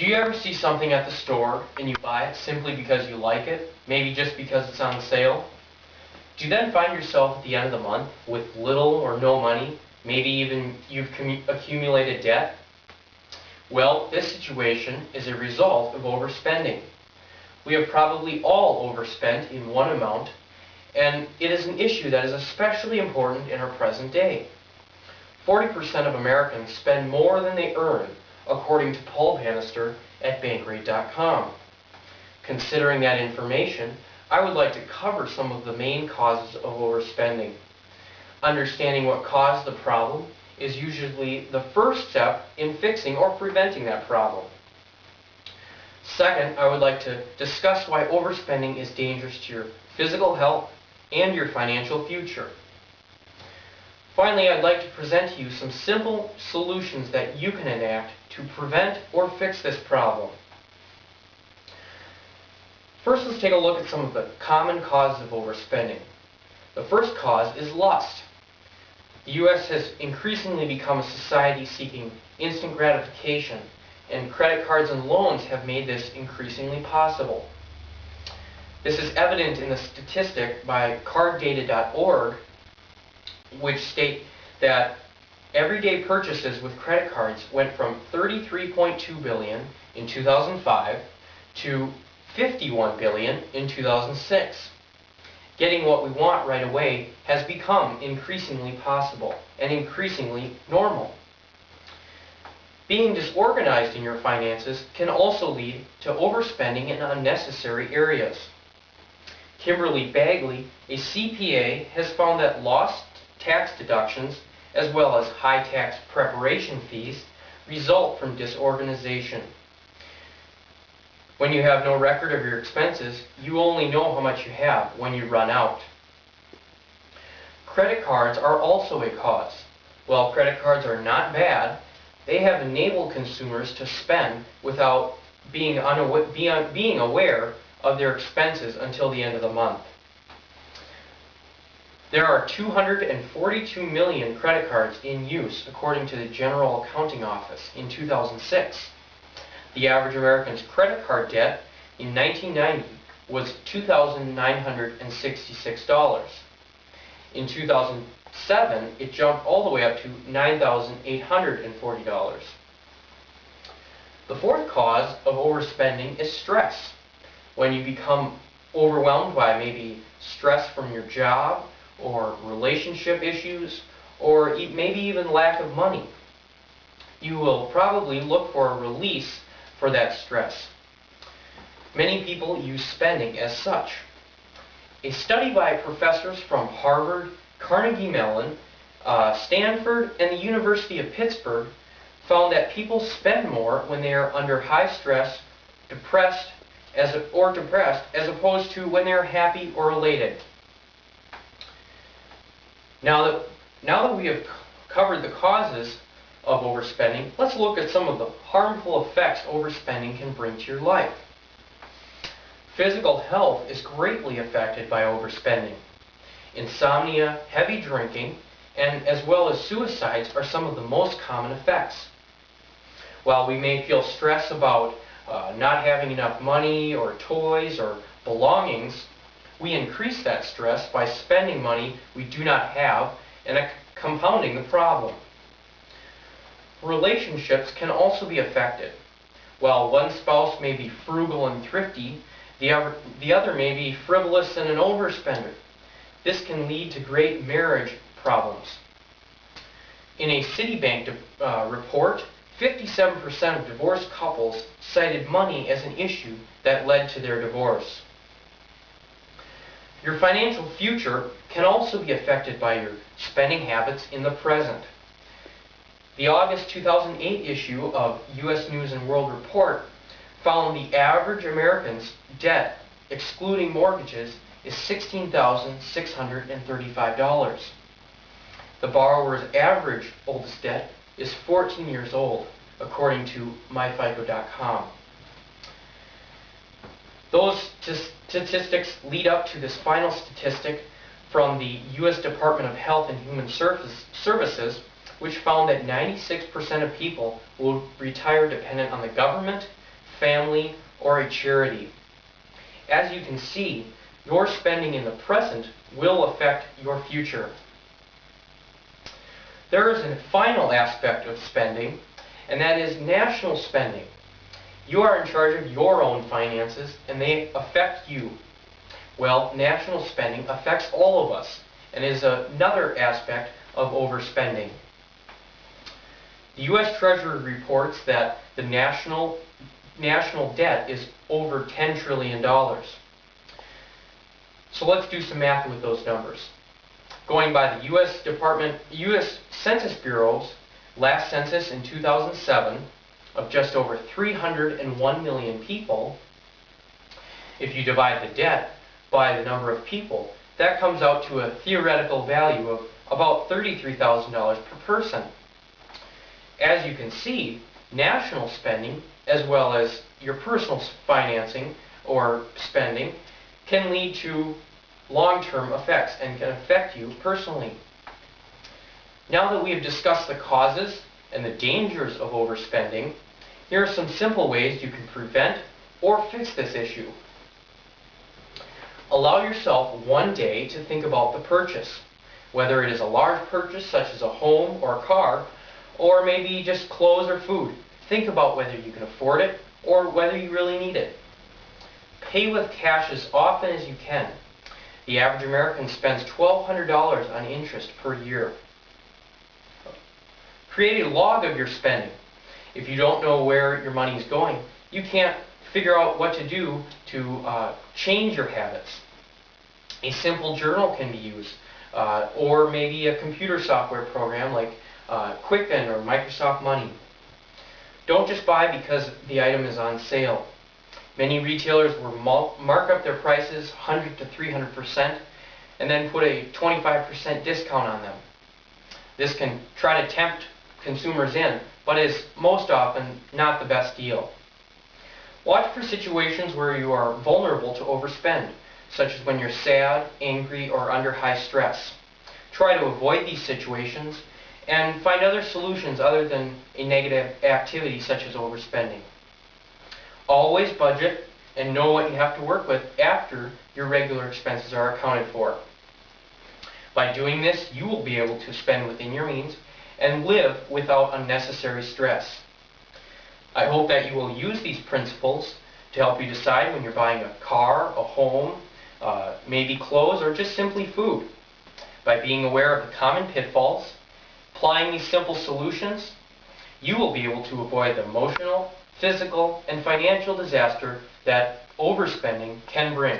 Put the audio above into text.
Do you ever see something at the store and you buy it simply because you like it, maybe just because it's on sale? Do you then find yourself at the end of the month with little or no money, maybe even you've accumulated debt? Well, this situation is a result of overspending. We have probably all overspent in one amount, and it is an issue that is especially important in our present day. 40% of Americans spend more than they earn, according to Paul Bannister at Bankrate.com. Considering that information, I would like to cover some of the main causes of overspending. Understanding what caused the problem is usually the first step in fixing or preventing that problem. Second, I would like to discuss why overspending is dangerous to your physical health and your financial future. Finally, I'd like to present to you some simple solutions that you can enact to prevent or fix this problem. First, let's take a look at some of the common causes of overspending. The first cause is lust. The U.S. has increasingly become a society seeking instant gratification, and credit cards and loans have made this increasingly possible. This is evident in the statistic by carddata.org, which state that everyday purchases with credit cards went from 33.2 billion in 2005 to 51 billion in 2006. Getting what we want right away has become increasingly possible and increasingly normal. Being disorganized in your finances can also lead to overspending in unnecessary areas. Kimberly Bagley, a CPA, has found that lost tax deductions as well as high tax preparation fees result from disorganization. When you have no record of your expenses, you only know how much you have when you run out. Credit cards are also a cause. While credit cards are not bad, they have enabled consumers to spend without being aware of their expenses until the end of the month. There are 242 million credit cards in use, according to the General Accounting Office in 2006. The average American's credit card debt in 1990 was $2,966. In 2007, it jumped all the way up to $9,840. The fourth cause of overspending is stress. When you become overwhelmed by maybe stress from your job, or relationship issues, or maybe even lack of money, you will probably look for a release for that stress. Many people use spending as such. A study by professors from Harvard, Carnegie Mellon, Stanford, and the University of Pittsburgh found that people spend more when they are under high stress, depressed, as opposed to when they are happy or elated. Now that we have covered the causes of overspending, let's look at some of the harmful effects overspending can bring to your life. Physical health is greatly affected by overspending. Insomnia, heavy drinking, and as well as suicides are some of the most common effects. While we may feel stress about not having enough money or toys or belongings, we increase that stress by spending money we do not have and compounding the problem. Relationships can also be affected. While one spouse may be frugal and thrifty, the other may be frivolous and an overspender. This can lead to great marriage problems. In a Citibank report, 57% of divorced couples cited money as an issue that led to their divorce. Your financial future can also be affected by your spending habits in the present. The August 2008 issue of U.S. News & World Report found the average American's debt, excluding mortgages, is $16,635. The borrower's average oldest debt is 14 years old, according to myfico.com. Those statistics lead up to this final statistic from the U.S. Department of Health and Human Services, which found that 96% of people will retire dependent on the government, family, or a charity. As you can see, your spending in the present will affect your future. There is a final aspect of spending, and that is national spending. You are in charge of your own finances, and they affect you. Well, national spending affects all of us, and is another aspect of overspending. The U.S. Treasury reports that the national debt is over $10 trillion. So let's do some math with those numbers. Going by the U.S. Census Bureau's last census in 2007 of just over 301 million people, if you divide the debt by the number of people, that comes out to a theoretical value of about $33,000 per person. As you can see, national spending, as well as your personal financing or spending, can lead to long-term effects and can affect you personally. Now that we have discussed the causes and the dangers of overspending, here are some simple ways you can prevent or fix this issue. Allow yourself one day to think about the purchase, whether it is a large purchase such as a home or a car, or maybe just clothes or food. Think about whether you can afford it or whether you really need it. Pay with cash as often as you can. The average American spends $1,200 on interest per year. Create a log of your spending. If you don't know where your money is going, you can't figure out what to do to change your habits. A simple journal can be used, or maybe a computer software program like Quicken or Microsoft Money. Don't just buy because the item is on sale. Many retailers will mark up their prices 100 to 300% and then put a 25% discount on them. This can try to tempt consumers in, but is most often not the best deal. Watch for situations where you are vulnerable to overspend, such as when you're sad, angry, or under high stress. Try to avoid these situations and find other solutions other than a negative activity such as overspending. Always budget and know what you have to work with after your regular expenses are accounted for. By doing this, you will be able to spend within your means and live without unnecessary stress. I hope that you will use these principles to help you decide when you're buying a car, a home, maybe clothes, or just simply food. By being aware of the common pitfalls, applying these simple solutions, you will be able to avoid the emotional, physical, and financial disaster that overspending can bring.